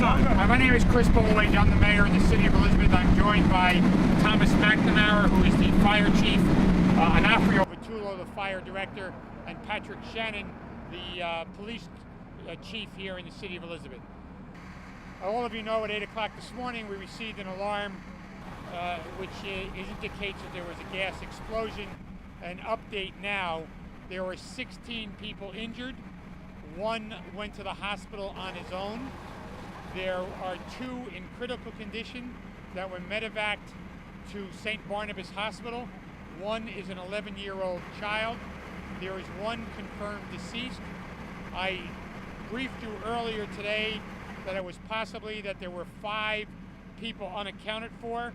My name is Chris Beloit. I'm the mayor of the city of Elizabeth. I'm joined by Thomas McNamara, who is the fire chief, Anafrio Vitulo, the fire director, and Patrick Shannon, the police chief here in the city of Elizabeth. All of you know at 8 o'clock this morning we received an alarm which indicates that there was a gas explosion. An update now, there were 16 people injured. One went to the hospital on his own. There are 2 in critical condition that were medevaced to St. Barnabas Hospital. One is an 11-year-old child. There is 1 confirmed deceased. I briefed you earlier today that it was possibly that there were 5 people unaccounted for.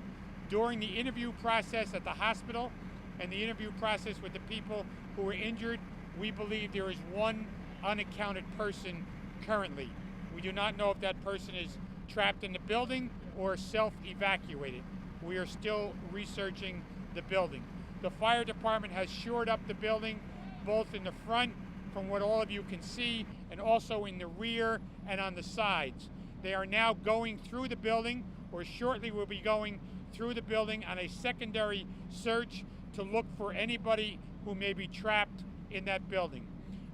During the interview process at the hospital and the interview process with the people who were injured, we believe there is 1 unaccounted person currently. We do not know if that person is trapped in the building or self-evacuated. We are still researching the building. The fire department has shored up the building, both in the front, from what all of you can see, and also in the rear and on the sides. They are now going through the building, or shortly will be going through the building on a secondary search to look for anybody who may be trapped in that building.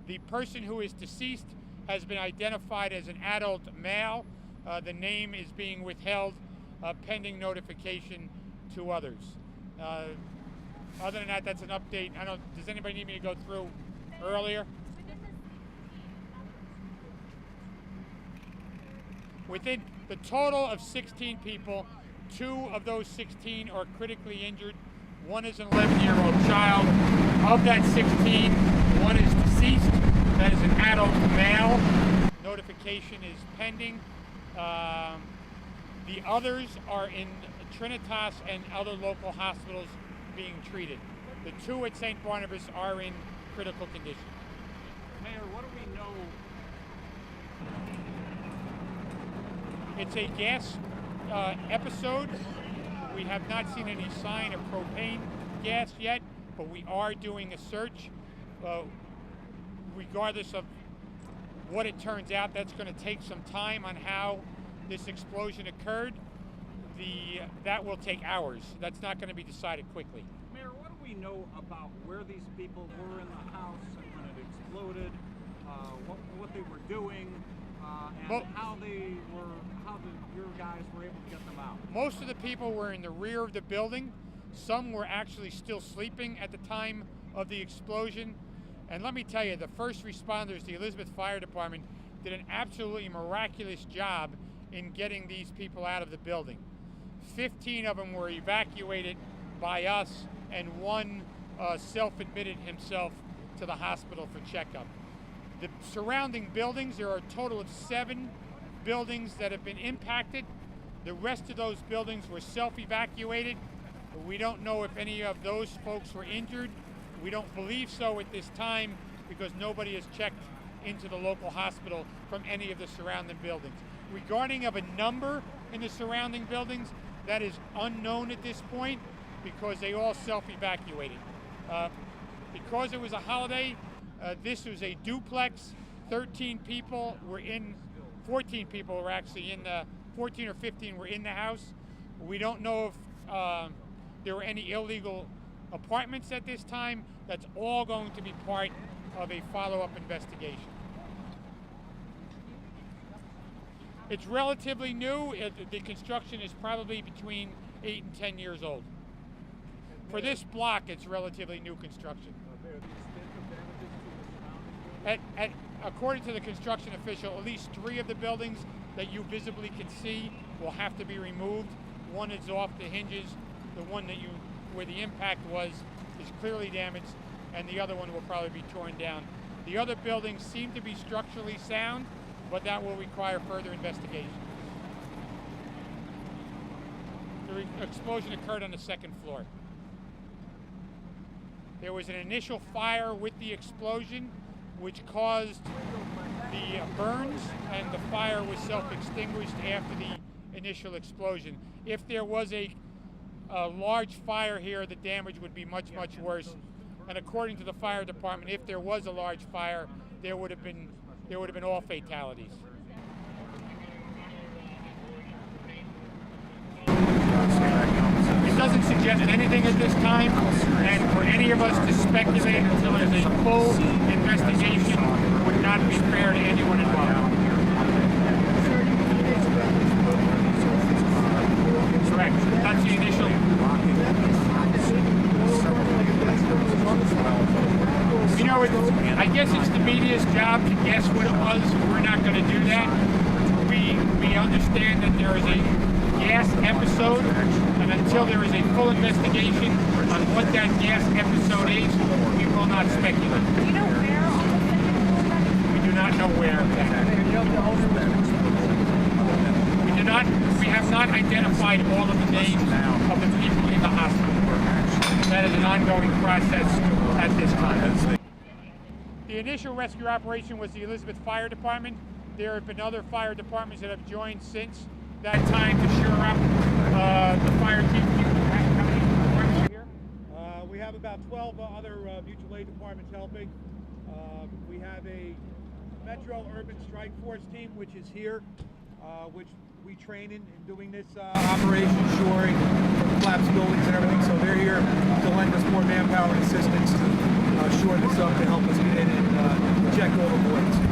The person who is deceased has been identified as an adult male. The name is being withheld pending notification to others. Other than that, that's an update. Does anybody need me to go through earlier? Within the total of 16 people, 2 of those 16 are critically injured. 1 is an 11-year-old child. Of that 16, 1 is deceased. That is an adult male. Notification is pending. The others are in Trinitas and other local hospitals being treated. The 2 at St. Barnabas are in critical condition. Mayor, what do we know? It's a gas episode. We have not seen any sign of propane gas yet, but we are doing a search. Regardless of what it turns out, that's going to take some time on how this explosion occurred. That will take hours. That's not going to be decided quickly. Mayor, what do we know about where these people were in the house when it exploded, what they were doing, and how your guys were able to get them out? Most of the people were in the rear of the building. Some were actually still sleeping at the time of the explosion. And let me tell you, the first responders, the Elizabeth Fire Department, did an absolutely miraculous job in getting these people out of the building. 15 of them were evacuated by us, and 1 self-admitted himself to the hospital for checkup. The surrounding buildings, there are a total of 7 buildings that have been impacted. The rest of those buildings were self-evacuated. We don't know if any of those folks were injured. We don't believe so at this time because nobody has checked into the local hospital from any of the surrounding buildings. Regarding of a number in the surrounding buildings, that is unknown at this point because they all self-evacuated. Because it was a holiday, this was a duplex. 14 people were actually in the, 14 or 15 were in the house. We don't know if there were any illegal apartments at this time. That's all going to be part of a follow-up investigation. It's relatively new. The construction is probably between 8 and 10 years old. For this block, it's relatively new construction. According to the construction official, at least 3 of the buildings that you visibly can see will have to be removed. 1 is off the hinges. The one where the impact was is clearly damaged, and the other one will probably be torn down. The other buildings seem to be structurally sound, but that will require further investigation. The explosion occurred on the 2nd floor. There was an initial fire with the explosion, which caused the burns, and the fire was self-extinguished after the initial explosion. If there was a large fire here, the damage would be much, much worse. And according to the fire department, if there was a large fire, there would have been all fatalities. suggest anything at this time, and for any of us to speculate until there's a full investigation would not be fair to anyone involved. Correct. That's the initial. You know, I guess it's the media's job to guess what it was. We're not going to do that. We understand that there is a gas episode, and until there is a full investigation on what that gas episode is, we will not speculate. Do you know where? We do not know where. We have not identified all of the names of the people in the hospital. That is an ongoing process at this time. The initial rescue operation was the Elizabeth Fire Department. There have been other fire departments that have joined since that time to shore up the fire team. How many departments are here? We have about 12 other mutual aid departments helping. We have a Metro Urban Strike Force team, which is here, which we train in doing this operation, shoring, collapsed buildings and everything. So they're here to lend us more manpower and assistance to shore this up to help us get in and check all the voids.